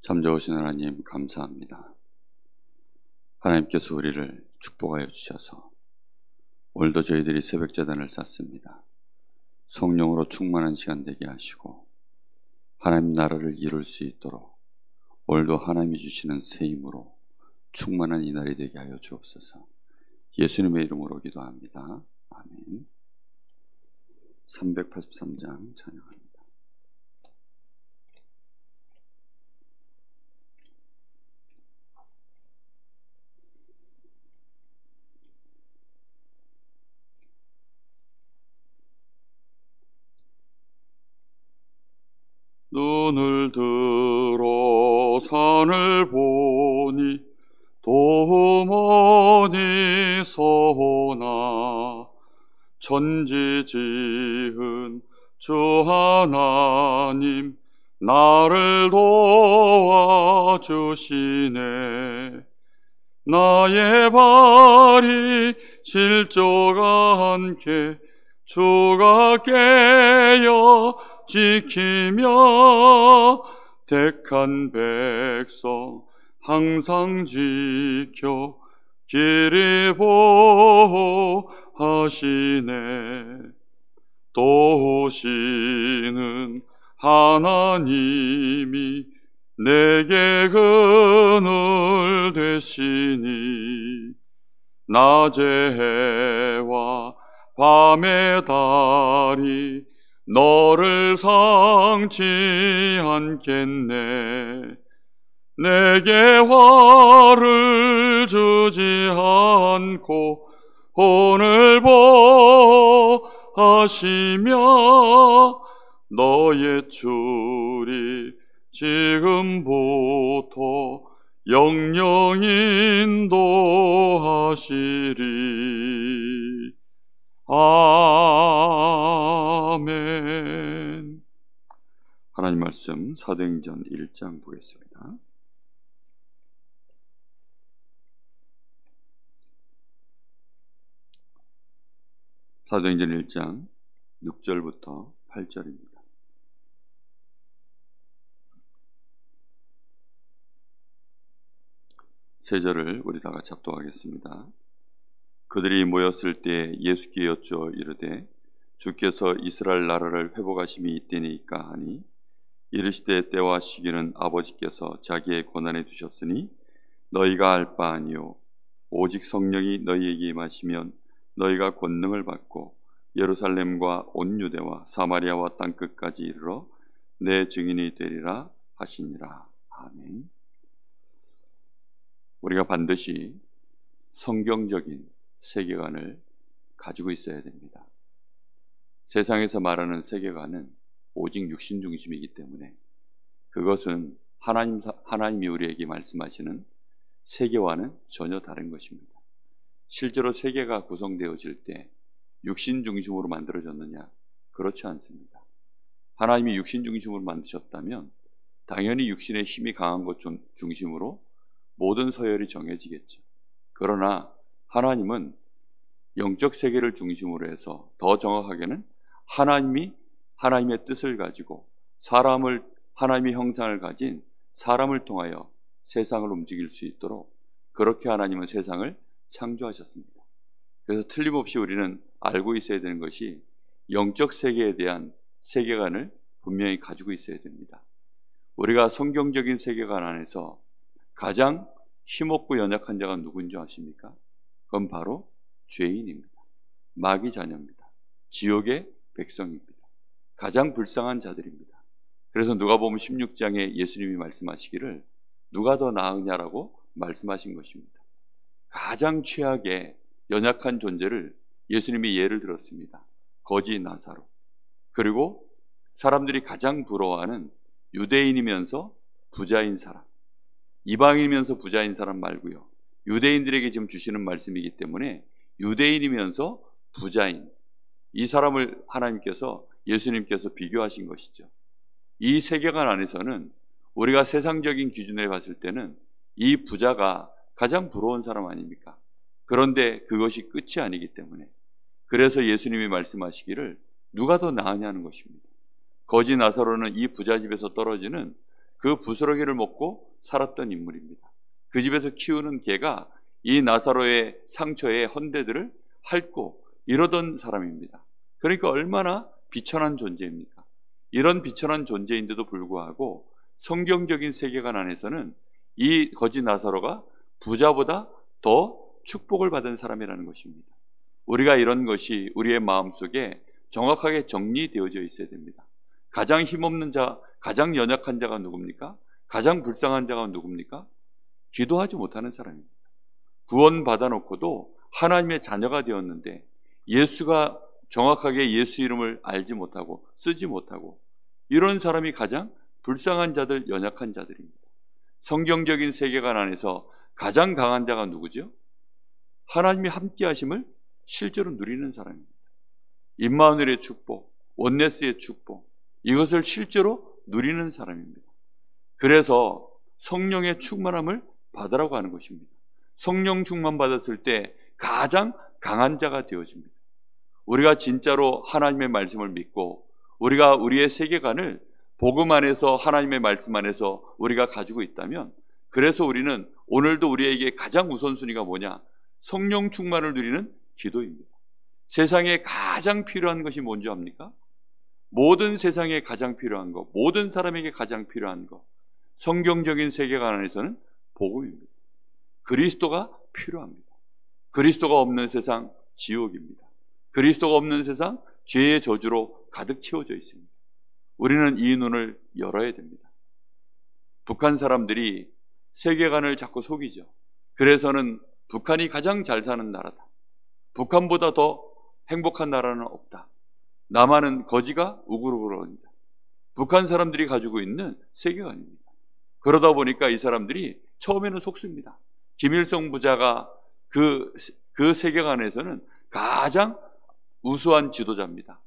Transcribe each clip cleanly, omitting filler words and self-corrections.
참 좋으신 하나님 감사합니다. 하나님께서 우리를 축복하여 주셔서 오늘도 저희들이 새벽제단을 쌓습니다. 성령으로 충만한 시간 되게 하시고 하나님 나라를 이룰 수 있도록 오늘도 하나님이 주시는 새 힘으로 충만한 이 날이 되게 하여 주옵소서. 예수님의 이름으로 기도합니다. 아멘. 383장 찬양합니다. 눈을 들어 산을 보니 도움 어디서나 천지 지은 주 하나님 나를 도와주시네. 나의 발이 실족 않게 주가 깨어 지키며 택한 백성 항상 지켜 길이 보호하시네. 도우시는 하나님이 내게 그늘 되시니 낮의 해와 밤의 달이 너를 상치 않겠네. 내게 화를 주지 않고 오늘 보하시며 너의 줄이 지금부터 영영 인도하시리. 아멘. 하나님 말씀 사도행전 1장 보겠습니다. 사도행전 1장 6절부터 8절입니다. 세 절을 우리 다 같이 합독하겠습니다. 그들이 모였을 때 예수께 여쭈어 이르되 주께서 이스라엘 나라를 회복하심이 이때니까 하니 이르시되 때와 시기는 아버지께서 자기의 권한에 두셨으니 너희가 알 바 아니요 오직 성령이 너희에게 임하시면 너희가 권능을 받고 예루살렘과 온 유대와 사마리아와 땅끝까지 이르러 내 증인이 되리라 하시니라. 아멘. 우리가 반드시 성경적인 세계관을 가지고 있어야 됩니다. 세상에서 말하는 세계관은 오직 육신 중심이기 때문에 그것은 하나님이 우리에게 말씀하시는 세계와는 전혀 다른 것입니다. 실제로 세계가 구성되어질 때 육신 중심으로 만들어졌느냐? 그렇지 않습니다. 하나님이 육신 중심으로 만드셨다면 당연히 육신의 힘이 강한 것 중심으로 모든 서열이 정해지겠죠. 그러나 하나님은 영적 세계를 중심으로 해서 더 정확하게는 하나님의 뜻을 가지고 하나님의 형상을 가진 사람을 통하여 세상을 움직일 수 있도록 그렇게 하나님은 세상을 창조하셨습니다. 그래서 틀림없이 우리는 알고 있어야 되는 것이 영적 세계에 대한 세계관을 분명히 가지고 있어야 됩니다. 우리가 성경적인 세계관 안에서 가장 힘없고 연약한 자가 누군지 아십니까? 그건 바로 죄인입니다. 마귀 자녀입니다. 지옥의 백성입니다. 가장 불쌍한 자들입니다. 그래서 누가복음 16장에 예수님이 말씀하시기를 누가 더 나으냐라고 말씀하신 것입니다. 가장 최악의 연약한 존재를 예수님이 예를 들었습니다. 거지 나사로. 그리고 사람들이 가장 부러워하는 유대인이면서 부자인 사람, 이방인이면서 부자인 사람 말고요. 유대인들에게 지금 주시는 말씀이기 때문에 유대인이면서 부자인 이 사람을 예수님께서 비교하신 것이죠. 이 세계관 안에서는 우리가 세상적인 기준에 봤을 때는 이 부자가 가장 부러운 사람 아닙니까? 그런데 그것이 끝이 아니기 때문에 그래서 예수님이 말씀하시기를 누가 더 나으냐는 것입니다. 거지 나사로는 이 부자 집에서 떨어지는 그 부스러기를 먹고 살았던 인물입니다. 그 집에서 키우는 개가 이 나사로의 상처의 헌대들을 핥고 이러던 사람입니다. 그러니까 얼마나 비천한 존재입니까? 이런 비천한 존재인데도 불구하고 성경적인 세계관 안에서는 이 거지 나사로가 부자보다 더 축복을 받은 사람이라는 것입니다. 우리가 이런 것이 우리의 마음속에 정확하게 정리되어져 있어야 됩니다. 가장 힘없는 자, 가장 연약한 자가 누굽니까? 가장 불쌍한 자가 누굽니까? 기도하지 못하는 사람입니다. 구원 받아놓고도 하나님의 자녀가 되었는데 예수가 정확하게 예수 이름을 알지 못하고 쓰지 못하고 이런 사람이 가장 불쌍한 자들, 연약한 자들입니다. 성경적인 세계관 안에서 가장 강한 자가 누구죠? 하나님이 함께 하심을 실제로 누리는 사람입니다. 임마누엘의 축복, 원네스의 축복, 이것을 실제로 누리는 사람입니다. 그래서 성령의 충만함을 받으라고 하는 것입니다. 성령 충만 받았을 때 가장 강한 자가 되어집니다. 우리가 진짜로 하나님의 말씀을 믿고 우리가 우리의 세계관을 복음 안에서 하나님의 말씀 안에서 우리가 가지고 있다면, 그래서 우리는 오늘도 우리에게 가장 우선순위가 뭐냐? 성령 충만을 누리는 기도입니다. 세상에 가장 필요한 것이 뭔지 압니까? 모든 세상에 가장 필요한 것, 모든 사람에게 가장 필요한 것, 성경적인 세계관 안에서는 복음입니다. 그리스도가 필요합니다. 그리스도가 없는 세상 지옥입니다. 그리스도가 없는 세상 죄의 저주로 가득 채워져 있습니다. 우리는 이 눈을 열어야 됩니다. 북한 사람들이 세계관을 자꾸 속이죠. 그래서는 북한이 가장 잘 사는 나라다. 북한보다 더 행복한 나라는 없다. 남한은 거지가 우글우글합니다. 북한 사람들이 가지고 있는 세계관입니다. 그러다 보니까 이 사람들이 처음에는 속습니다. 김일성 부자가 그 세계관에서는 가장 우수한 지도자입니다.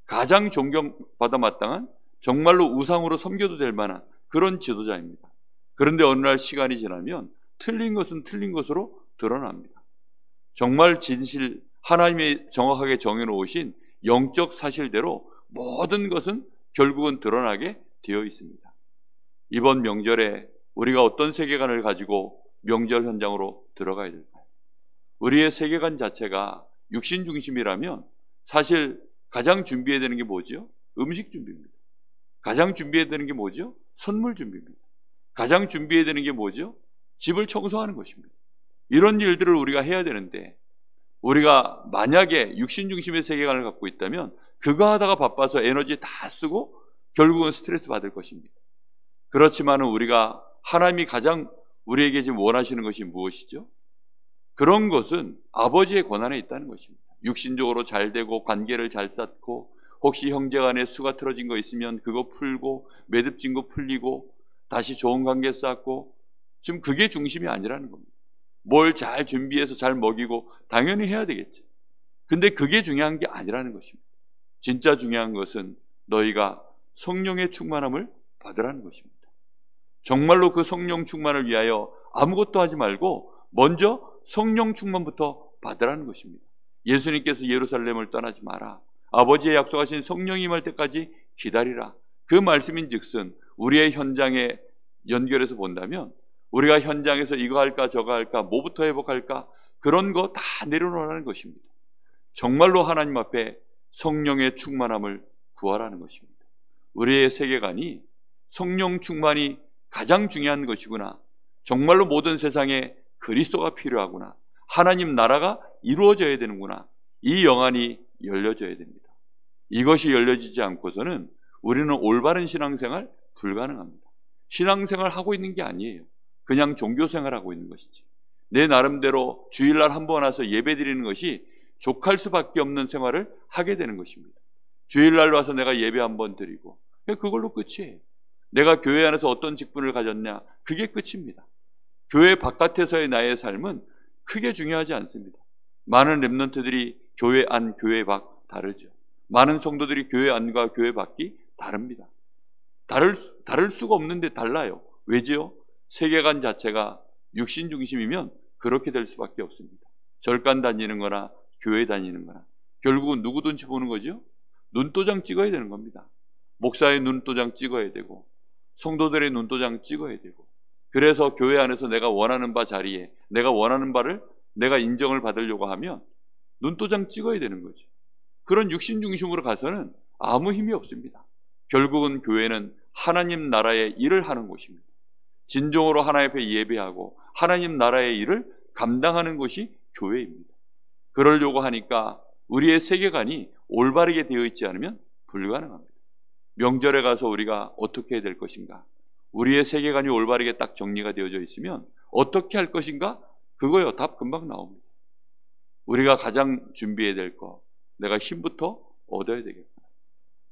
가장 존경받아 마땅한, 정말로 우상으로 섬겨도 될 만한 그런 지도자입니다. 그런데 어느 날 시간이 지나면 틀린 것은 틀린 것으로 드러납니다. 정말 진실, 하나님이 정확하게 정해놓으신 영적 사실대로 모든 것은 결국은 드러나게 되어 있습니다. 이번 명절에 우리가 어떤 세계관을 가지고 명절 현장으로 들어가야 될까요? 우리의 세계관 자체가 육신 중심이라면 사실 가장 준비해야 되는 게 뭐죠? 음식 준비입니다. 가장 준비해야 되는 게 뭐죠? 선물 준비입니다. 가장 준비해야 되는 게 뭐죠? 집을 청소하는 것입니다. 이런 일들을 우리가 해야 되는데, 우리가 만약에 육신 중심의 세계관을 갖고 있다면 그거 하다가 바빠서 에너지 다 쓰고 결국은 스트레스 받을 것입니다. 그렇지만 우리가 하나님이 가장 우리에게 지금 원하시는 것이 무엇이죠? 그런 것은 아버지의 권한에 있다는 것입니다. 육신적으로 잘 되고 관계를 잘 쌓고, 혹시 형제 간에 수가 틀어진 거 있으면 그거 풀고, 매듭진 거 풀리고, 다시 좋은 관계 쌓고, 지금 그게 중심이 아니라는 겁니다. 뭘 잘 준비해서 잘 먹이고 당연히 해야 되겠지. 근데 그게 중요한 게 아니라는 것입니다. 진짜 중요한 것은 너희가 성령의 충만함을 받으라는 것입니다. 정말로 그 성령 충만을 위하여 아무것도 하지 말고 먼저 성령 충만부터 받으라는 것입니다. 예수님께서 예루살렘을 떠나지 마라. 아버지의 약속하신 성령이 임할 때까지 기다리라. 그 말씀인 즉슨 우리의 현장에 연결해서 본다면 우리가 현장에서 이거 할까 저거 할까 뭐부터 회복할까 그런 거 다 내려놓으라는 것입니다. 정말로 하나님 앞에 성령의 충만함을 구하라는 것입니다. 우리의 세계관이 성령 충만이 가장 중요한 것이구나. 정말로 모든 세상에 그리스도가 필요하구나. 하나님 나라가 이루어져야 되는구나. 이 영안이 열려져야 됩니다. 이것이 열려지지 않고서는 우리는 올바른 신앙생활 불가능합니다. 신앙생활 하고 있는 게 아니에요. 그냥 종교생활하고 있는 것이지. 내 나름대로 주일날 한 번 와서 예배 드리는 것이 족할 수밖에 없는 생활을 하게 되는 것입니다. 주일날 와서 내가 예배 한 번 드리고 그걸로 끝이에요. 내가 교회 안에서 어떤 직분을 가졌냐, 그게 끝입니다. 교회 바깥에서의 나의 삶은 크게 중요하지 않습니다. 많은 렘넌트들이 교회 안, 교회 밖 다르죠. 많은 성도들이 교회 안과 교회 밖이 다릅니다. 다를 수가 없는데 달라요. 왜지요? 세계관 자체가 육신 중심이면 그렇게 될 수밖에 없습니다. 절간 다니는 거나 교회 다니는 거나 결국은 누구 눈치 보는 거죠? 눈도장 찍어야 되는 겁니다. 목사의 눈도장 찍어야 되고, 성도들의 눈도장 찍어야 되고, 그래서 교회 안에서 내가 원하는 바 자리에 내가 원하는 바를 내가 인정을 받으려고 하면 눈도장 찍어야 되는 거죠. 그런 육신 중심으로 가서는 아무 힘이 없습니다. 결국은 교회는 하나님 나라의 일을 하는 곳입니다. 진정으로 하나님 앞에 예배하고 하나님 나라의 일을 감당하는 것이 교회입니다. 그러려고 하니까 우리의 세계관이 올바르게 되어 있지 않으면 불가능합니다. 명절에 가서 우리가 어떻게 해야 될 것인가? 우리의 세계관이 올바르게 딱 정리가 되어져 있으면 어떻게 할 것인가? 그거요, 답 금방 나옵니다. 우리가 가장 준비해야 될 거, 내가 힘부터 얻어야 되겠구나.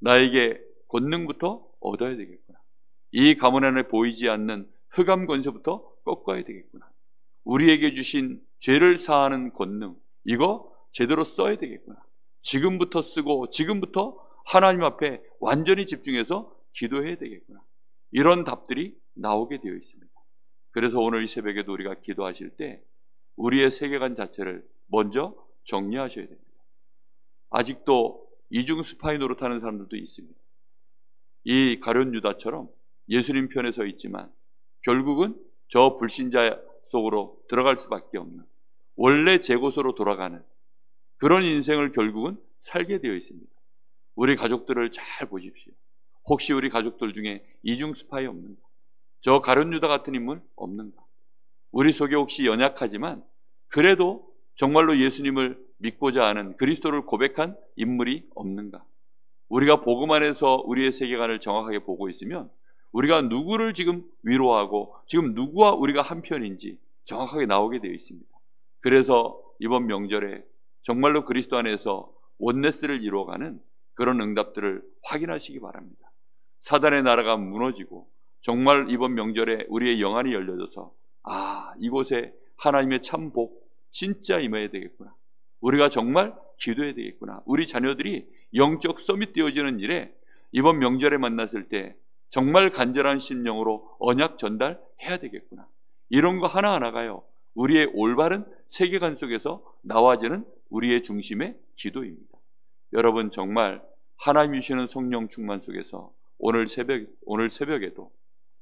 나에게 권능부터 얻어야 되겠구나. 이 가문 안에 보이지 않는 흑암 권세부터 꺾어야 되겠구나. 우리에게 주신 죄를 사하는 권능, 이거 제대로 써야 되겠구나. 지금부터 쓰고 지금부터 하나님 앞에 완전히 집중해서 기도해야 되겠구나. 이런 답들이 나오게 되어 있습니다. 그래서 오늘 이 새벽에도 우리가 기도하실 때 우리의 세계관 자체를 먼저 정리하셔야 됩니다. 아직도 이중 스파이 노릇하는 사람들도 있습니다. 이 가룟 유다처럼 예수님 편에 서 있지만 결국은 저 불신자 속으로 들어갈 수밖에 없는, 원래 제 곳으로 돌아가는 그런 인생을 결국은 살게 되어 있습니다. 우리 가족들을 잘 보십시오. 혹시 우리 가족들 중에 이중 스파이 없는가? 저 가룟 유다 같은 인물 없는가? 우리 속에 혹시 연약하지만 그래도 정말로 예수님을 믿고자 하는, 그리스도를 고백한 인물이 없는가? 우리가 복음 안에서 우리의 세계관을 정확하게 보고 있으면 우리가 누구를 지금 위로하고 지금 누구와 우리가 한편인지 정확하게 나오게 되어 있습니다. 그래서 이번 명절에 정말로 그리스도 안에서 원네스를 이루어가는 그런 응답들을 확인하시기 바랍니다. 사단의 나라가 무너지고 정말 이번 명절에 우리의 영안이 열려져서 이곳에 하나님의 참 복 진짜 임해야 되겠구나. 우리가 정말 기도해야 되겠구나. 우리 자녀들이 영적 서밋 되어지는 일에 이번 명절에 만났을 때 정말 간절한 심령으로 언약 전달해야 되겠구나. 이런 거 하나하나가요, 우리의 올바른 세계관 속에서 나와지는 우리의 중심의 기도입니다. 여러분, 정말 하나님 주시는 성령 충만 속에서 오늘 새벽에도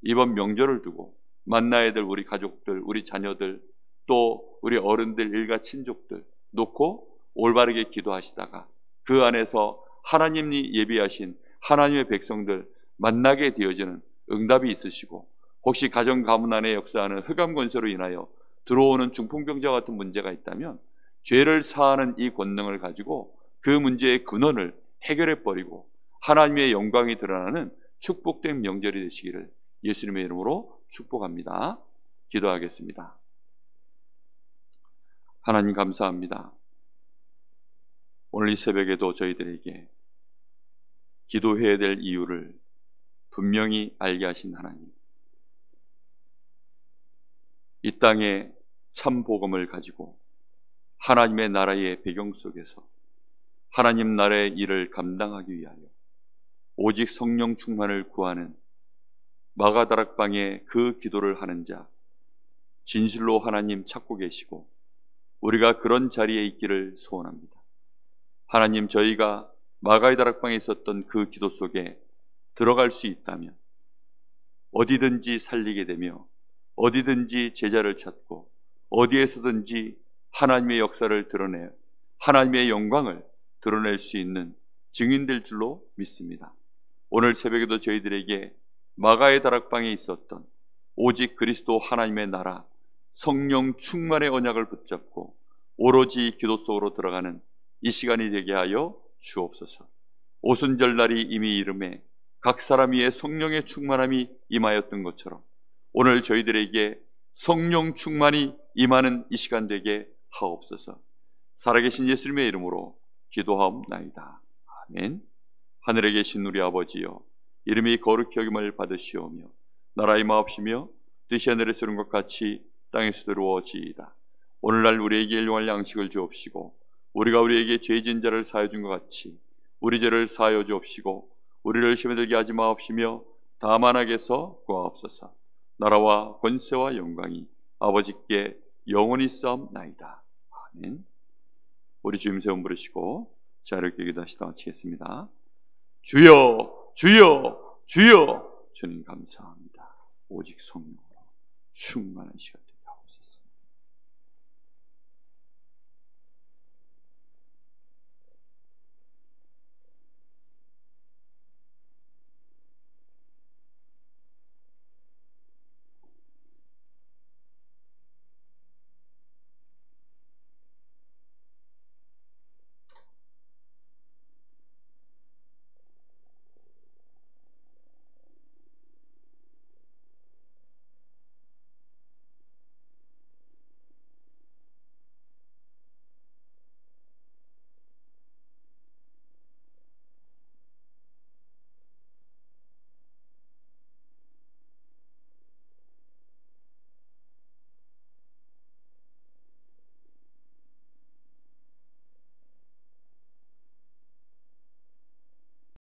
이번 명절을 두고 만나야 될 우리 가족들, 우리 자녀들, 또 우리 어른들, 일가 친족들 놓고 올바르게 기도하시다가 그 안에서 하나님이 예비하신 하나님의 백성들 만나게 되어지는 응답이 있으시고, 혹시 가정 가문 안에 역사하는 흑암 권세로 인하여 들어오는 중풍병자와 같은 문제가 있다면 죄를 사하는 이 권능을 가지고 그 문제의 근원을 해결해 버리고 하나님의 영광이 드러나는 축복된 명절이 되시기를 예수님의 이름으로 축복합니다. 기도하겠습니다. 하나님 감사합니다. 오늘 이 새벽에도 저희들에게 기도해야 될 이유를 분명히 알게 하신 하나님, 이 땅에 참 복음을 가지고 하나님의 나라의 배경 속에서 하나님 나라의 일을 감당하기 위하여 오직 성령 충만을 구하는 마가다락방에 그 기도를 하는 자 진실로 하나님 찾고 계시고 우리가 그런 자리에 있기를 소원합니다. 하나님, 저희가 마가의 다락방에 있었던 그 기도 속에 들어갈 수 있다면 어디든지 살리게 되며 어디든지 제자를 찾고 어디에서든지 하나님의 역사를 드러내 하나님의 영광을 드러낼 수 있는 증인될 줄로 믿습니다. 오늘 새벽에도 저희들에게 마가의 다락방에 있었던 오직 그리스도 하나님의 나라 성령 충만의 언약을 붙잡고 오로지 기도 속으로 들어가는 이 시간이 되게 하여 주옵소서. 오순절날이 이미 이름에 각 사람 위에 성령의 충만함이 임하였던 것처럼 오늘 저희들에게 성령 충만이 임하는 이 시간 되게 하옵소서. 살아계신 예수님의 이름으로 기도하옵나이다. 아멘. 하늘에 계신 우리 아버지여, 이름이 거룩히 여김을 받으시오며 나라의 마옵시며 뜻이 하늘에서 이룬 것 같이 땅에서 이루어지이다. 오늘날 우리에게 일용할 양식을 주옵시고 우리가 우리에게 죄진 자를 사하여 준 것 같이 우리 죄를 사하여 주옵시고 우리를 시험에 들게 하지 마옵시며 다만 악에서 구하옵소서. 나라와 권세와 영광이 아버지께 영원히 싸움나이다. 아멘. 우리 주님 세움 부르시고 자유롭게 기도하시다 마치겠습니다. 주여 주여 주여 주님 감사합니다. 오직 성령으로 충만한 시간